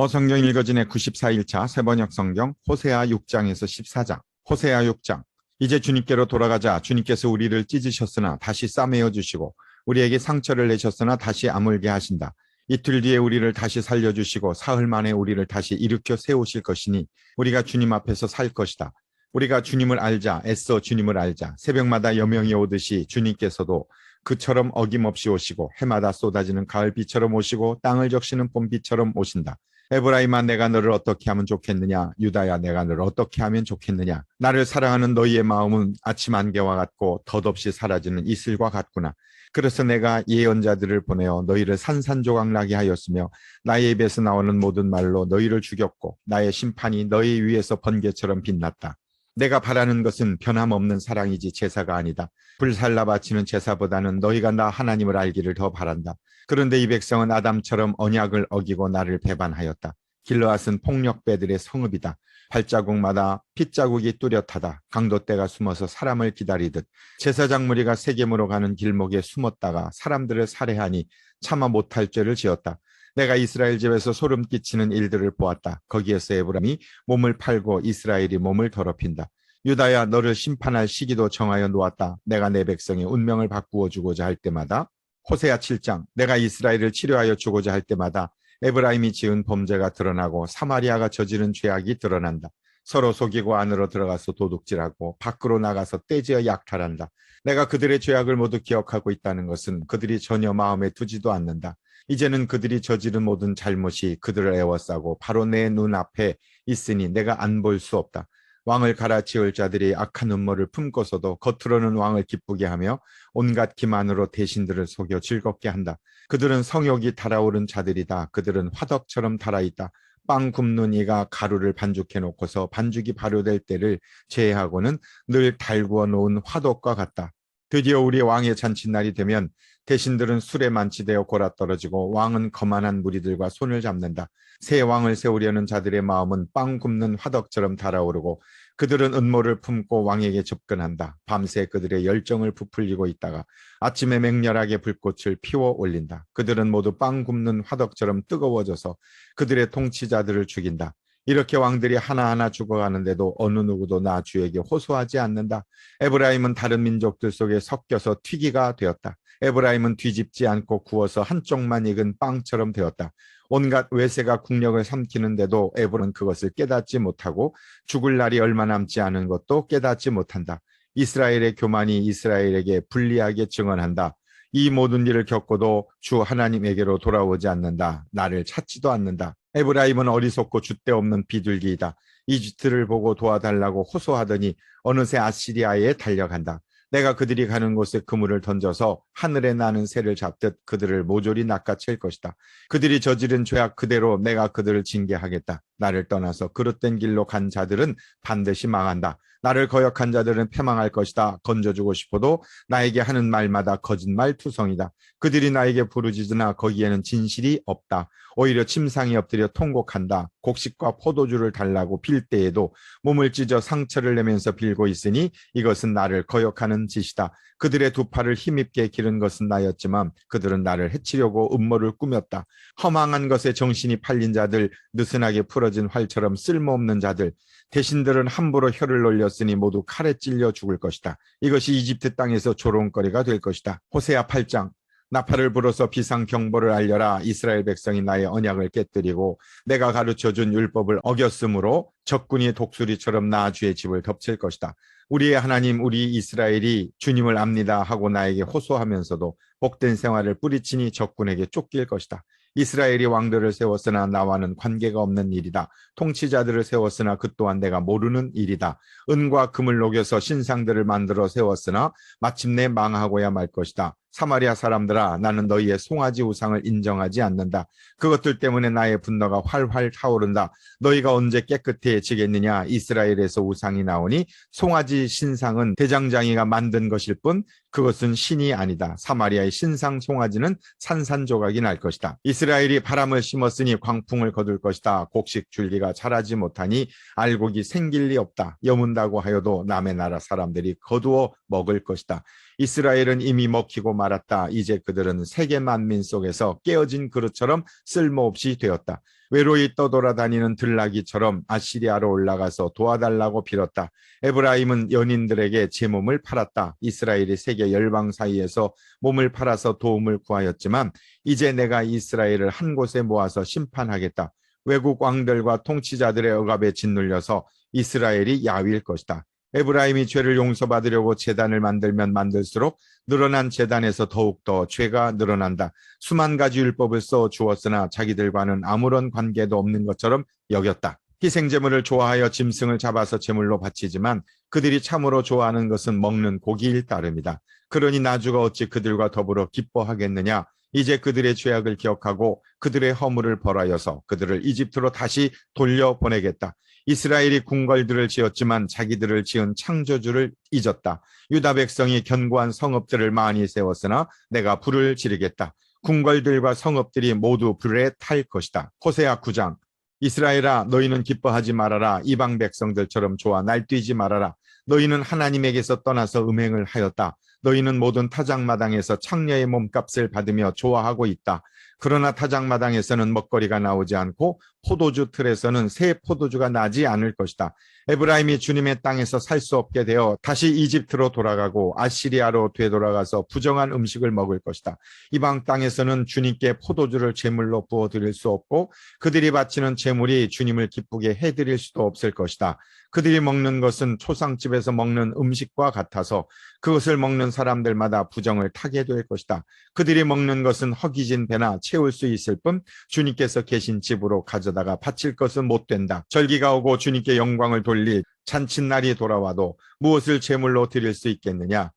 성경 읽어진의 94일차 세번역 성경 호세아 6장에서 14장. 호세아 6장. 이제 주님께로 돌아가자. 주님께서 우리를 찢으셨으나 다시 싸매어 주시고 우리에게 상처를 내셨으나 다시 아물게 하신다. 이틀 뒤에 우리를 다시 살려주시고 사흘 만에 우리를 다시 일으켜 세우실 것이니 우리가 주님 앞에서 살 것이다. 우리가 주님을 알자. 애써 주님을 알자. 새벽마다 여명이 오듯이 주님께서도 그처럼 어김없이 오시고 해마다 쏟아지는 가을비처럼 오시고 땅을 적시는 봄비처럼 오신다. 에브라임아, 내가 너를 어떻게 하면 좋겠느냐? 유다야, 내가 너를 어떻게 하면 좋겠느냐? 나를 사랑하는 너희의 마음은 아침 안개와 같고 덧없이 사라지는 이슬과 같구나. 그래서 내가 예언자들을 보내어 너희를 산산조각나게 하였으며 나의 입에서 나오는 모든 말로 너희를 죽였고 나의 심판이 너희 위에서 번개처럼 빛났다. 내가 바라는 것은 변함없는 사랑이지 제사가 아니다. 불살라 바치는 제사보다는 너희가 나 하나님을 알기를 더 바란다. 그런데 이 백성은 아담처럼 언약을 어기고 나를 배반하였다. 길르앗은 폭력배들의 성읍이다. 발자국마다 핏자국이 뚜렷하다. 강도떼가 숨어서 사람을 기다리듯 제사장 무리가 세겜으로 가는 길목에 숨었다가 사람들을 살해하니 차마 못할 죄를 지었다. 내가 이스라엘 집에서 소름 끼치는 일들을 보았다. 거기에서 에브라임이 몸을 팔고 이스라엘이 몸을 더럽힌다. 유다야, 너를 심판할 시기도 정하여 놓았다. 내가 내 백성의 운명을 바꾸어 주고자 할 때마다. 호세아 7장. 내가 이스라엘을 치료하여 주고자 할 때마다 에브라임이 지은 범죄가 드러나고 사마리아가 저지른 죄악이 드러난다. 서로 속이고 안으로 들어가서 도둑질하고 밖으로 나가서 떼지어 약탈한다. 내가 그들의 죄악을 모두 기억하고 있다는 것은 그들이 전혀 마음에 두지도 않는다. 이제는 그들이 저지른 모든 잘못이 그들을 애워싸고 바로 내 눈앞에 있으니 내가 안 볼 수 없다. 왕을 갈아치울 자들이 악한 음모를 품고서도 겉으로는 왕을 기쁘게 하며 온갖 기만으로 대신들을 속여 즐겁게 한다. 그들은 성욕이 달아오른 자들이다. 그들은 화덕처럼 달아있다. 빵 굽는 이가 가루를 반죽해 놓고서 반죽이 발효될 때를 제외하고는 늘 달구어 놓은 화덕과 같다. 드디어 우리 왕의 잔칫날이 되면 대신들은 술에 만취되어 골아떨어지고 왕은 거만한 무리들과 손을 잡는다. 새 왕을 세우려는 자들의 마음은 빵 굽는 화덕처럼 달아오르고 그들은 음모를 품고 왕에게 접근한다. 밤새 그들의 열정을 부풀리고 있다가 아침에 맹렬하게 불꽃을 피워 올린다. 그들은 모두 빵 굽는 화덕처럼 뜨거워져서 그들의 통치자들을 죽인다. 이렇게 왕들이 하나하나 죽어가는데도 어느 누구도 나 주에게 호소하지 않는다. 에브라임은 다른 민족들 속에 섞여서 튀기가 되었다. 에브라임은 뒤집지 않고 구워서 한쪽만 익은 빵처럼 되었다. 온갖 외세가 국력을 삼키는데도 에브라임은 그것을 깨닫지 못하고 죽을 날이 얼마 남지 않은 것도 깨닫지 못한다. 이스라엘의 교만이 이스라엘에게 불리하게 증언한다. 이 모든 일을 겪고도 주 하나님에게로 돌아오지 않는다. 나를 찾지도 않는다. 에브라임은 어리석고 줏대없는 비둘기이다. 이집트를 보고 도와달라고 호소하더니 어느새 아시리아에 달려간다. 내가 그들이 가는 곳에 그물을 던져서 하늘에 나는 새를 잡듯 그들을 모조리 낚아챌 것이다. 그들이 저지른 죄악 그대로 내가 그들을 징계하겠다. 나를 떠나서 그릇된 길로 간 자들은 반드시 망한다. 나를 거역한 자들은 패망할 것이다. 건져주고 싶어도 나에게 하는 말마다 거짓말투성이다. 그들이 나에게 부르짖으나 거기에는 진실이 없다. 오히려 침상에 엎드려 통곡한다. 곡식과 포도주를 달라고 빌 때에도 몸을 찢어 상처를 내면서 빌고 있으니 이것은 나를 거역하는 짓이다. 그들의 두 팔을 힘있게 기른 것은 나였지만 그들은 나를 해치려고 음모를 꾸몄다. 허망한 것에 정신이 팔린 자들, 느슨하게 풀어진 활처럼 쓸모없는 자들, 대신들은 함부로 혀를 놀렸으니 모두 칼에 찔려 죽을 것이다. 이것이 이집트 땅에서 조롱거리가 될 것이다. 호세아 8장. 나팔을 불어서 비상경보를 알려라. 이스라엘 백성이 나의 언약을 깨뜨리고 내가 가르쳐준 율법을 어겼으므로 적군이 독수리처럼 나 주의 집을 덮칠 것이다. 우리의 하나님 우리 이스라엘이 주님을 압니다 하고 나에게 호소하면서도 복된 생활을 뿌리치니 적군에게 쫓길 것이다. 이스라엘이 왕들을 세웠으나 나와는 관계가 없는 일이다. 통치자들을 세웠으나 그 또한 내가 모르는 일이다. 은과 금을 녹여서 신상들을 만들어 세웠으나 마침내 망하고야 말 것이다. 사마리아 사람들아, 나는 너희의 송아지 우상을 인정하지 않는다. 그것들 때문에 나의 분노가 활활 타오른다. 너희가 언제 깨끗해지겠느냐? 이스라엘에서 우상이 나오니 송아지 신상은 대장장이가 만든 것일 뿐 그것은 신이 아니다. 사마리아의 신상 송아지는 산산조각이 날 것이다. 이스라엘이 바람을 심었으니 광풍을 거둘 것이다. 곡식 줄기가 자라지 못하니 알곡이 생길 리 없다. 여문다고 하여도 남의 나라 사람들이 거두어 먹을 것이다. 이스라엘은 이미 먹히고 말았다. 이제 그들은 세계 만민 속에서 깨어진 그릇처럼 쓸모없이 되었다. 외로이 떠돌아다니는 들나귀처럼 아시리아로 올라가서 도와달라고 빌었다. 에브라임은 연인들에게 제 몸을 팔았다. 이스라엘이 세계 열방 사이에서 몸을 팔아서 도움을 구하였지만 이제 내가 이스라엘을 한 곳에 모아서 심판하겠다. 외국 왕들과 통치자들의 억압에 짓눌려서 이스라엘이 야위일 것이다. 에브라임이 죄를 용서받으려고 제단을 만들면 만들수록 늘어난 제단에서 더욱더 죄가 늘어난다. 수만 가지 율법을 써 주었으나 자기들과는 아무런 관계도 없는 것처럼 여겼다. 희생제물을 좋아하여 짐승을 잡아서 제물로 바치지만 그들이 참으로 좋아하는 것은 먹는 고기일 따름이다. 그러니 나주가 어찌 그들과 더불어 기뻐하겠느냐. 이제 그들의 죄악을 기억하고 그들의 허물을 벌하여서 그들을 이집트로 다시 돌려보내겠다. 이스라엘이 궁궐들을 지었지만 자기들을 지은 창조주를 잊었다. 유다 백성이 견고한 성읍들을 많이 세웠으나 내가 불을 지르겠다. 궁궐들과 성읍들이 모두 불에 탈 것이다. 호세아 9장. 이스라엘아, 너희는 기뻐하지 말아라. 이방 백성들처럼 좋아 날뛰지 말아라. 너희는 하나님에게서 떠나서 음행을 하였다. 너희는 모든 타작마당에서 창녀의 몸값을 받으며 좋아하고 있다. 그러나 타작마당에서는 먹거리가 나오지 않고 포도주 틀에서는 새 포도주가 나지 않을 것이다. 에브라임이 주님의 땅에서 살 수 없게 되어 다시 이집트로 돌아가고 아시리아로 되돌아가서 부정한 음식을 먹을 것이다. 이방 땅에서는 주님께 포도주를 제물로 부어드릴 수 없고 그들이 바치는 제물이 주님을 기쁘게 해드릴 수도 없을 것이다. 그들이 먹는 것은 초상집에서 먹는 음식과 같아서 그것을 먹는 사람들마다 부정을 타게 될 것이다. 그들이 먹는 것은 허기진 배나 채울 수 있을 뿐 주님께서 계신 집으로 가져다가 바칠 것은 못 된다. 절기가 오고 주님께 영광을 돌릴 잔칫날이 돌아와도 무엇을 제물로 드릴 수 있겠느냐.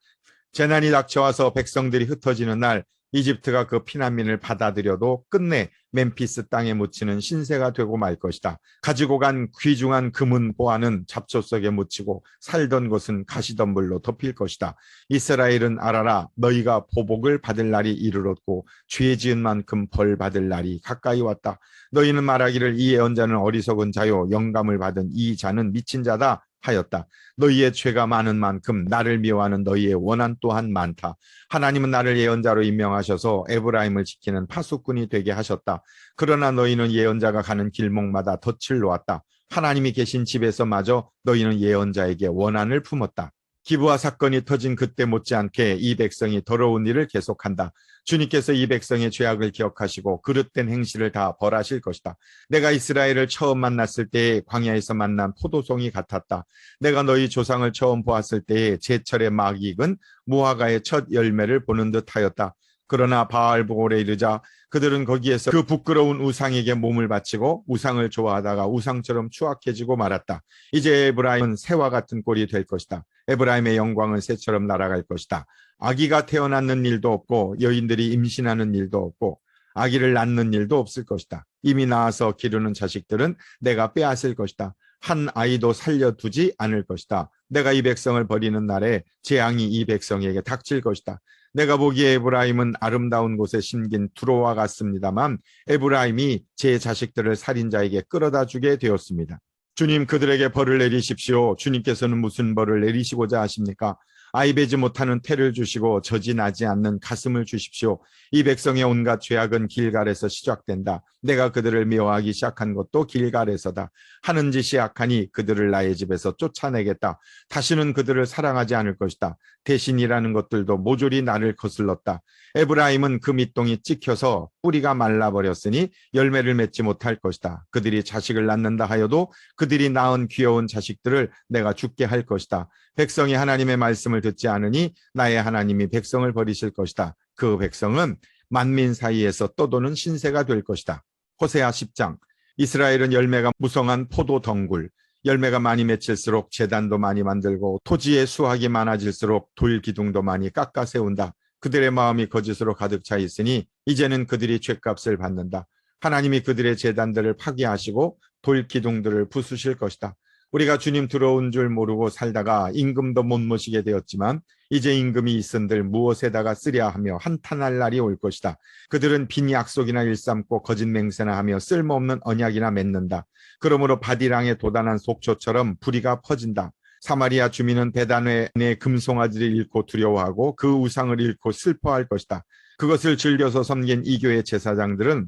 재난이 닥쳐와서 백성들이 흩어지는 날 이집트가 그 피난민을 받아들여도 끝내 멤피스 땅에 묻히는 신세가 되고 말 것이다. 가지고 간 귀중한 금은 보화는 잡초 속에 묻히고 살던 곳은 가시덤불로 덮일 것이다. 이스라엘은 알아라. 너희가 보복을 받을 날이 이르렀고 죄 지은 만큼 벌 받을 날이 가까이 왔다. 너희는 말하기를 이 예언자는 어리석은 자요 영감을 받은 이 자는 미친 자다 하였다. 너희의 죄가 많은 만큼 나를 미워하는 너희의 원한 또한 많다. 하나님은 나를 예언자로 임명하셔서 에브라임을 지키는 파수꾼이 되게 하셨다. 그러나 너희는 예언자가 가는 길목마다 덫을 놓았다. 하나님이 계신 집에서마저 너희는 예언자에게 원한을 품었다. 기브아 사건이 터진 그때 못지않게 이 백성이 더러운 일을 계속한다. 주님께서 이 백성의 죄악을 기억하시고 그릇된 행실을 다 벌하실 것이다. 내가 이스라엘을 처음 만났을 때에 광야에서 만난 포도송이 같았다. 내가 너희 조상을 처음 보았을 때에 제철의 막 익은 무화과의 첫 열매를 보는 듯하였다. 그러나 바알보골에 이르자 그들은 거기에서 그 부끄러운 우상에게 몸을 바치고 우상을 좋아하다가 우상처럼 추악해지고 말았다. 이제 에브라임은 새와 같은 꼴이 될 것이다. 에브라임의 영광은 새처럼 날아갈 것이다. 아기가 태어나는 일도 없고 여인들이 임신하는 일도 없고 아기를 낳는 일도 없을 것이다. 이미 낳아서 기르는 자식들은 내가 빼앗을 것이다. 한 아이도 살려두지 않을 것이다. 내가 이 백성을 버리는 날에 재앙이 이 백성에게 닥칠 것이다. 내가 보기에 에브라임은 아름다운 곳에 심긴 두로와 같습니다만 에브라임이 제 자식들을 살인자에게 끌어다 주게 되었습니다. 주님, 그들에게 벌을 내리십시오. 주님께서는 무슨 벌을 내리시고자 하십니까? 아이 베지 못하는 태를 주시고 젖이 나지 않는 가슴을 주십시오. 이 백성의 온갖 죄악은 길갈에서 시작된다. 내가 그들을 미워하기 시작한 것도 길갈에서다. 하는 짓이 악하니 그들을 나의 집에서 쫓아내겠다. 다시는 그들을 사랑하지 않을 것이다. 대신이라는 것들도 모조리 나를 거슬렀다. 에브라임은 그 밑동이 찍혀서 뿌리가 말라버렸으니 열매를 맺지 못할 것이다. 그들이 자식을 낳는다 하여도 그들이 낳은 귀여운 자식들을 내가 죽게 할 것이다. 백성이 하나님의 말씀을 듣지 않으니 나의 하나님이 백성을 버리실 것이다. 그 백성은 만민 사이에서 떠도는 신세가 될 것이다. 호세아 10장. 이스라엘은 열매가 무성한 포도 덩굴, 열매가 많이 맺힐수록 제단도 많이 만들고 토지의 수확이 많아질수록 돌 기둥도 많이 깎아 세운다. 그들의 마음이 거짓으로 가득 차 있으니 이제는 그들이 죗값을 받는다. 하나님이 그들의 제단들을 파괴하시고 돌 기둥들을 부수실 것이다. 우리가 주님 들어온 줄 모르고 살다가 임금도 못 모시게 되었지만 이제 임금이 있은들 무엇에다가 쓰랴 하며 한탄할 날이 올 것이다. 그들은 빈 약속이나 일삼고 거짓 맹세나 하며 쓸모없는 언약이나 맺는다. 그러므로 바디랑에 도단한 속초처럼 불의가 퍼진다. 사마리아 주민은 베단의 금송아지를 잃고 두려워하고 그 우상을 잃고 슬퍼할 것이다. 그것을 즐겨서 섬긴 이교의 제사장들은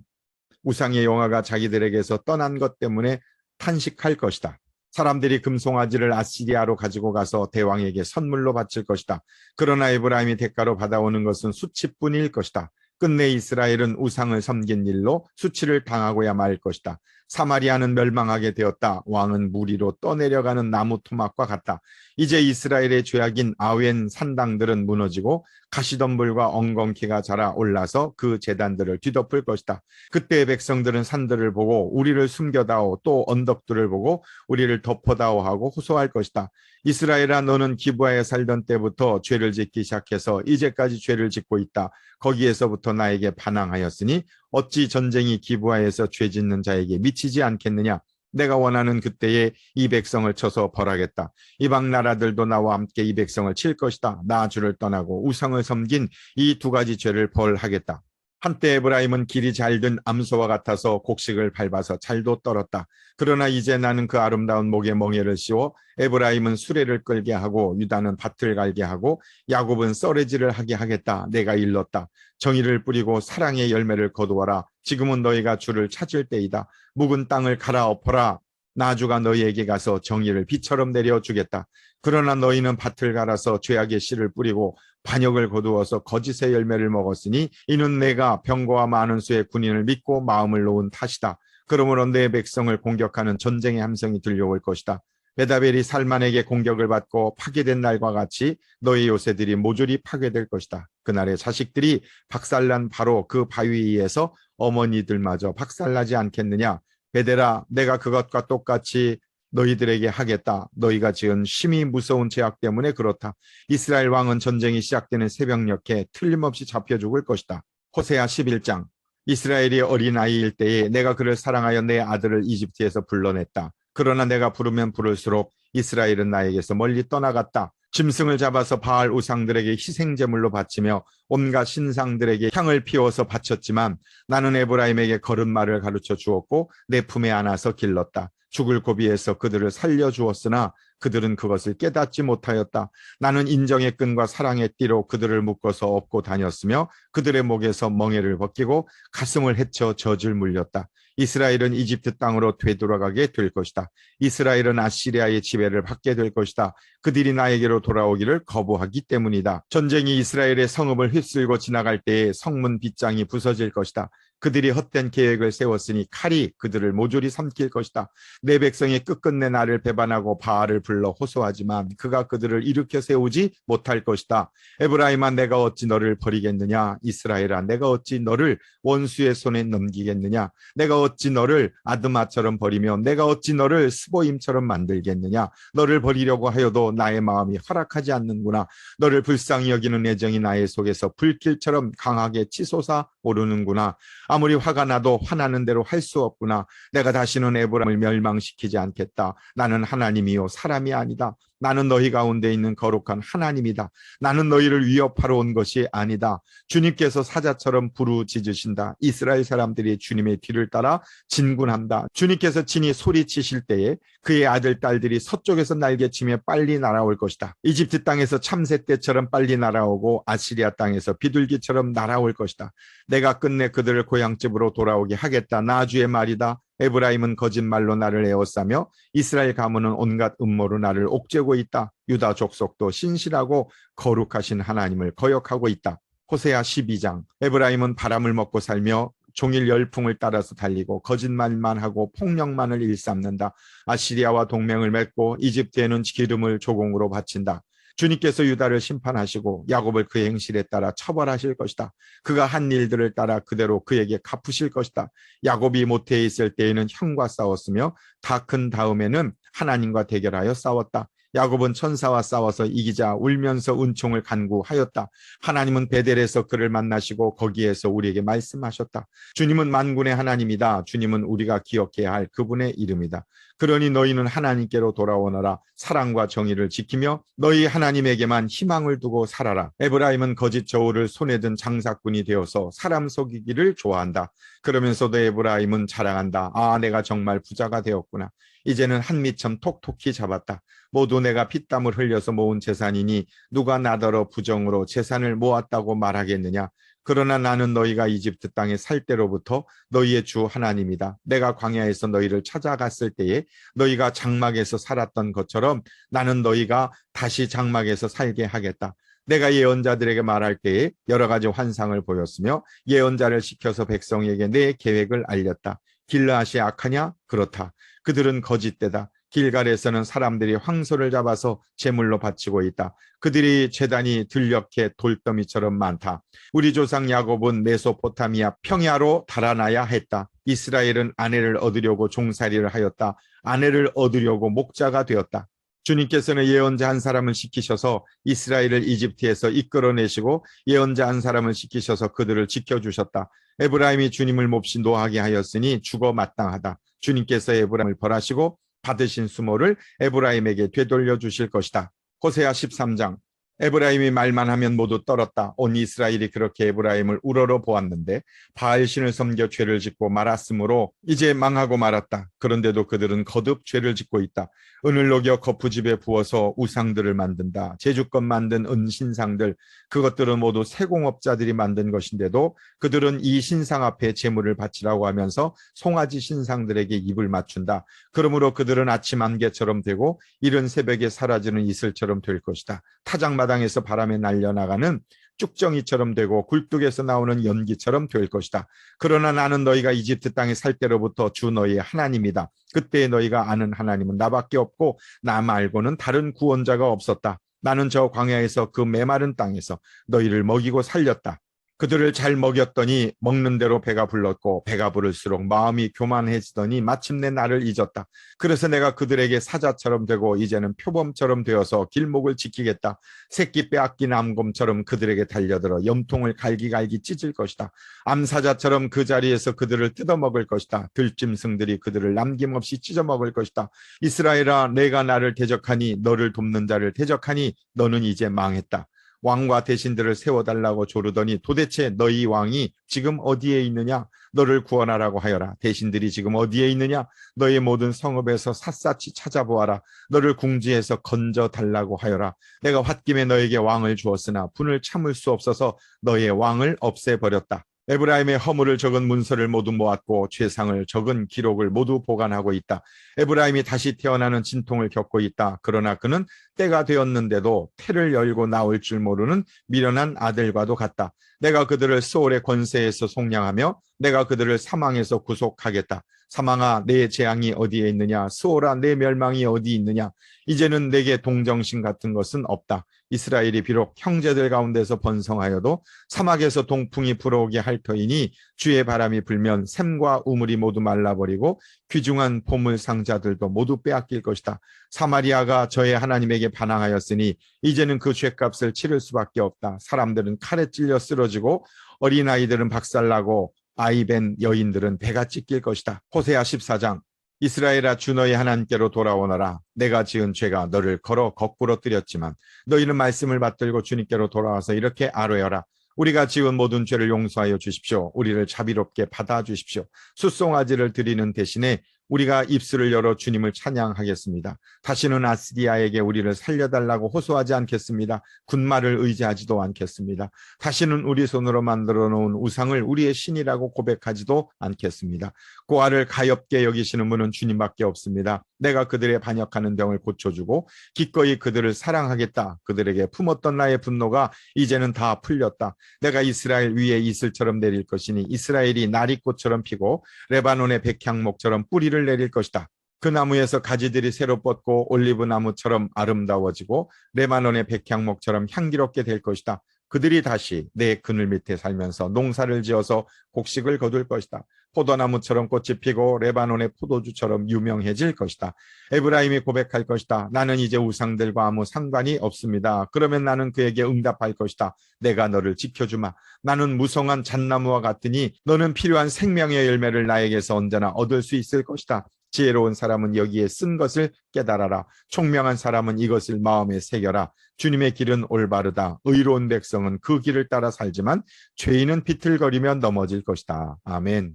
우상의 영화가 자기들에게서 떠난 것 때문에 탄식할 것이다. 사람들이 금송아지를 아시리아로 가지고 가서 대왕에게 선물로 바칠 것이다. 그러나 에브라임이 대가로 받아오는 것은 수치뿐일 것이다. 끝내 이스라엘은 우상을 섬긴 일로 수치를 당하고야 말 것이다. 사마리아는 멸망하게 되었다. 왕은 무리로 떠내려가는 나무 토막과 같다. 이제 이스라엘의 죄악인 아웬 산당들은 무너지고 가시덤불과 엉겅퀴가 자라 올라서 그 제단들을 뒤덮을 것이다. 그때 백성들은 산들을 보고 우리를 숨겨다오, 또 언덕들을 보고 우리를 덮어다오 하고 호소할 것이다. 이스라엘아, 너는 기브아에 살던 때부터 죄를 짓기 시작해서 이제까지 죄를 짓고 있다. 거기에서부터 나에게 반항하였으니 어찌 전쟁이 기브아에서 죄 짓는 자에게 미치지 않겠느냐. 내가 원하는 그때에 이 백성을 쳐서 벌하겠다. 이방 나라들도 나와 함께 이 백성을 칠 것이다. 나 주를 떠나고 우상을 섬긴 이 두 가지 죄를 벌하겠다. 한때 에브라임은 길이 잘든 암소와 같아서 곡식을 밟아서 잘도 떨었다. 그러나 이제 나는 그 아름다운 목에 멍에를 씌워 에브라임은 수레를 끌게 하고 유다는 밭을 갈게 하고 야곱은 썰매질을 하게 하겠다. 내가 일렀다. 정의를 뿌리고 사랑의 열매를 거두어라. 지금은 너희가 주를 찾을 때이다. 묵은 땅을 갈아엎어라. 나주가 너희에게 가서 정의를 비처럼 내려주겠다. 그러나 너희는 밭을 갈아서 죄악의 씨를 뿌리고 반역을 거두어서 거짓의 열매를 먹었으니 이는 내가 병거와 많은 수의 군인을 믿고 마음을 놓은 탓이다. 그러므로 내 백성을 공격하는 전쟁의 함성이 들려올 것이다. 베다벨이 살만에게 공격을 받고 파괴된 날과 같이 너희 요새들이 모조리 파괴될 것이다. 그날의 자식들이 박살난 바로 그 바위 위에서 어머니들마저 박살나지 않겠느냐. 베델아, 내가 그것과 똑같이 너희들에게 하겠다. 너희가 지은 심히 무서운 죄악 때문에 그렇다. 이스라엘 왕은 전쟁이 시작되는 새벽녘에 틀림없이 잡혀 죽을 것이다. 호세아 11장. 이스라엘이 어린아이일 때에 내가 그를 사랑하여 내 아들을 이집트에서 불러냈다. 그러나 내가 부르면 부를수록 이스라엘은 나에게서 멀리 떠나갔다. 짐승을 잡아서 바알 우상들에게 희생제물로 바치며 온갖 신상들에게 향을 피워서 바쳤지만 나는 에브라임에게 걸음마를 가르쳐 주었고 내 품에 안아서 길렀다. 죽을 고비에서 그들을 살려주었으나 그들은 그것을 깨닫지 못하였다. 나는 인정의 끈과 사랑의 띠로 그들을 묶어서 업고 다녔으며 그들의 목에서 멍에를 벗기고 가슴을 헤쳐 젖을 물렸다. 이스라엘은 이집트 땅으로 되돌아가게 될 것이다. 이스라엘은 아시리아의 지배를 받게 될 것이다. 그들이 나에게로 돌아오기를 거부하기 때문이다. 전쟁이 이스라엘의 성읍을 휩쓸고 지나갈 때에 성문 빗장이 부서질 것이다. 그들이 헛된 계획을 세웠으니 칼이 그들을 모조리 삼킬 것이다. 내 백성이 끝끝내 나를 배반하고 바알을 불러 호소하지만 그가 그들을 일으켜 세우지 못할 것이다. 에브라임아, 내가 어찌 너를 버리겠느냐. 이스라엘아, 내가 어찌 너를 원수의 손에 넘기겠느냐. 내가 어찌 너를 아드마처럼 버리며 내가 어찌 너를 스보임처럼 만들겠느냐. 너를 버리려고 하여도 나의 마음이 허락하지 않는구나. 너를 불쌍히 여기는 애정이 나의 속에서 불길처럼 강하게 치솟아 오르는구나. 아무리 화가 나도 화나는 대로 할 수 없구나. 내가 다시는 에브라임을 멸망시키지 않겠다. 나는 하나님이요 사람이 아니다. 나는 너희 가운데 있는 거룩한 하나님이다. 나는 너희를 위협하러 온 것이 아니다. 주님께서 사자처럼 부르짖으신다. 이스라엘 사람들이 주님의 뒤를 따라 진군한다. 주님께서 친히 소리치실 때에 그의 아들 딸들이 서쪽에서 날개치며 빨리 날아올 것이다. 이집트 땅에서 참새 때처럼 빨리 날아오고 아시리아 땅에서 비둘기처럼 날아올 것이다. 내가 끝내 그들을 고향집으로 돌아오게 하겠다. 나주의 말이다. 에브라임은 거짓말로 나를 에워싸며 이스라엘 가문은 온갖 음모로 나를 옥죄고 있다. 유다 족속도 신실하고 거룩하신 하나님을 거역하고 있다. 호세아 12장. 에브라임은 바람을 먹고 살며 종일 열풍을 따라서 달리고 거짓말만 하고 폭력만을 일삼는다. 아시리아와 동맹을 맺고 이집트에는 기름을 조공으로 바친다. 주님께서 유다를 심판하시고 야곱을 그 행실에 따라 처벌하실 것이다. 그가 한 일들을 따라 그대로 그에게 갚으실 것이다. 야곱이 모태에 있을 때에는 형과 싸웠으며 다 큰 다음에는 하나님과 대결하여 싸웠다. 야곱은 천사와 싸워서 이기자 울면서 은총을 간구하였다. 하나님은 베델에서 그를 만나시고 거기에서 우리에게 말씀하셨다. 주님은 만군의 하나님이다. 주님은 우리가 기억해야 할 그분의 이름이다. 그러니 너희는 하나님께로 돌아오너라. 사랑과 정의를 지키며 너희 하나님에게만 희망을 두고 살아라. 에브라임은 거짓 저울을 손에 든 장사꾼이 되어서 사람 속이기를 좋아한다. 그러면서도 에브라임은 자랑한다. 아, 내가 정말 부자가 되었구나. 이제는 한 미천 톡톡히 잡았다. 모두 내가 피땀을 흘려서 모은 재산이니 누가 나더러 부정으로 재산을 모았다고 말하겠느냐. 그러나 나는 너희가 이집트 땅에 살 때로부터 너희의 주 하나님이다. 내가 광야에서 너희를 찾아갔을 때에 너희가 장막에서 살았던 것처럼 나는 너희가 다시 장막에서 살게 하겠다. 내가 예언자들에게 말할 때에 여러 가지 환상을 보였으며 예언자를 시켜서 백성에게 내 계획을 알렸다. 길르앗이 악하냐? 그렇다. 그들은 거짓되다. 길갈에서는 사람들이 황소를 잡아서 제물로 바치고 있다. 그들이 제단이 들녘에 돌더미처럼 많다. 우리 조상 야곱은 메소포타미아 평야로 달아나야 했다. 이스라엘은 아내를 얻으려고 종살이를 하였다. 아내를 얻으려고 목자가 되었다. 주님께서는 예언자 한 사람을 시키셔서 이스라엘을 이집트에서 이끌어내시고 예언자 한 사람을 시키셔서 그들을 지켜주셨다. 에브라임이 주님을 몹시 노하게 하였으니 죽어 마땅하다. 주님께서 에브라임을 벌하시고 받으신 수모를 에브라임에게 되돌려 주실 것이다. 호세아 13장. 에브라임이 말만 하면 모두 떨었다. 온 이스라엘이 그렇게 에브라임을 우러러 보았는데 바알신을 섬겨 죄를 짓고 말았으므로 이제 망하고 말았다. 그런데도 그들은 거듭 죄를 짓고 있다. 은을 녹여 거푸집에 부어서 우상들을 만든다. 제주껏 만든 은신상들, 그것들은 모두 세공업자들이 만든 것인데도 그들은 이 신상 앞에 제물을 바치라고 하면서 송아지 신상들에게 입을 맞춘다. 그러므로 그들은 아침 안개처럼 되고 이른 새벽에 사라지는 이슬처럼 될 것이다. 타작마당에서 바람에 날려나가는 쭉정이처럼 되고 굴뚝에서 나오는 연기처럼 될 것이다. 그러나 나는 너희가 이집트 땅에 살 때로부터 주 너희의 하나님이다. 그때 너희가 아는 하나님은 나밖에 없고 나 말고는 다른 구원자가 없었다. 나는 저 광야에서 그 메마른 땅에서 너희를 먹이고 살렸다. 그들을 잘 먹였더니 먹는 대로 배가 불렀고 배가 부를수록 마음이 교만해지더니 마침내 나를 잊었다. 그래서 내가 그들에게 사자처럼 되고 이제는 표범처럼 되어서 길목을 지키겠다. 새끼 빼앗긴 암곰처럼 그들에게 달려들어 염통을 갈기갈기 찢을 것이다. 암사자처럼 그 자리에서 그들을 뜯어먹을 것이다. 들짐승들이 그들을 남김없이 찢어먹을 것이다. 이스라엘아, 내가 나를 대적하니 너를 돕는 자를 대적하니 너는 이제 망했다. 왕과 대신들을 세워달라고 조르더니 도대체 너희 왕이 지금 어디에 있느냐? 너를 구원하라고 하여라. 대신들이 지금 어디에 있느냐? 너의 모든 성읍에서 샅샅이 찾아보아라. 너를 궁지에서 건져달라고 하여라. 내가 홧김에 너에게 왕을 주었으나 분을 참을 수 없어서 너의 왕을 없애버렸다. 에브라임의 허물을 적은 문서를 모두 모았고 죄상을 적은 기록을 모두 보관하고 있다. 에브라임이 다시 태어나는 진통을 겪고 있다. 그러나 그는 때가 되었는데도 태를 열고 나올 줄 모르는 미련한 아들과도 같다. 내가 그들을 소올의 권세에서 속량하며 내가 그들을 사망에서 구속하겠다. 사망아, 내 재앙이 어디에 있느냐? 수올아, 내 멸망이 어디 있느냐? 이제는 내게 동정심 같은 것은 없다. 이스라엘이 비록 형제들 가운데서 번성하여도 사막에서 동풍이 불어오게 할 터이니 주의 바람이 불면 샘과 우물이 모두 말라버리고 귀중한 보물 상자들도 모두 빼앗길 것이다. 사마리아가 저의 하나님에게 반항하였으니 이제는 그 죄값을 치를 수밖에 없다. 사람들은 칼에 찔려 쓰러지고 어린아이들은 박살나고 아이벤 여인들은 배가 찢길 것이다. 호세아 14장. 이스라엘아, 주 너희 하나님께로 돌아오너라. 내가 지은 죄가 너를 걸어 거꾸로 뜨렸지만 너희는 말씀을 받들고 주님께로 돌아와서 이렇게 아뢰어라. 우리가 지은 모든 죄를 용서하여 주십시오. 우리를 자비롭게 받아주십시오. 숫송아지를 드리는 대신에 우리가 입술을 열어 주님을 찬양하겠습니다. 다시는 아스리아에게 우리를 살려달라고 호소하지 않겠습니다. 군말을 의지하지도 않겠습니다. 다시는 우리 손으로 만들어 놓은 우상을 우리의 신이라고 고백하지도 않겠습니다. 고아를 가엾게 여기시는 분은 주님밖에 없습니다. 내가 그들의 반역하는 병을 고쳐주고 기꺼이 그들을 사랑하겠다. 그들에게 품었던 나의 분노가 이제는 다 풀렸다. 내가 이스라엘 위에 이슬처럼 내릴 것이니 이스라엘이 나리꽃처럼 피고 레바논의 백향목처럼 뿌리를 내릴 것이다. 그 나무에서 가지들이 새로 뻗고 올리브 나무처럼 아름다워지고 레바논의 백향목처럼 향기롭게 될 것이다. 그들이 다시 내 그늘 밑에 살면서 농사를 지어서 곡식을 거둘 것이다. 포도나무처럼 꽃이 피고 레바논의 포도주처럼 유명해질 것이다. 에브라임이 고백할 것이다. 나는 이제 우상들과 아무 상관이 없습니다. 그러면 나는 그에게 응답할 것이다. 내가 너를 지켜주마. 나는 무성한 잣나무와 같으니 너는 필요한 생명의 열매를 나에게서 언제나 얻을 수 있을 것이다. 지혜로운 사람은 여기에 쓴 것을 깨달아라. 총명한 사람은 이것을 마음에 새겨라. 주님의 길은 올바르다. 의로운 백성은 그 길을 따라 살지만 죄인은 비틀거리며 넘어질 것이다. 아멘.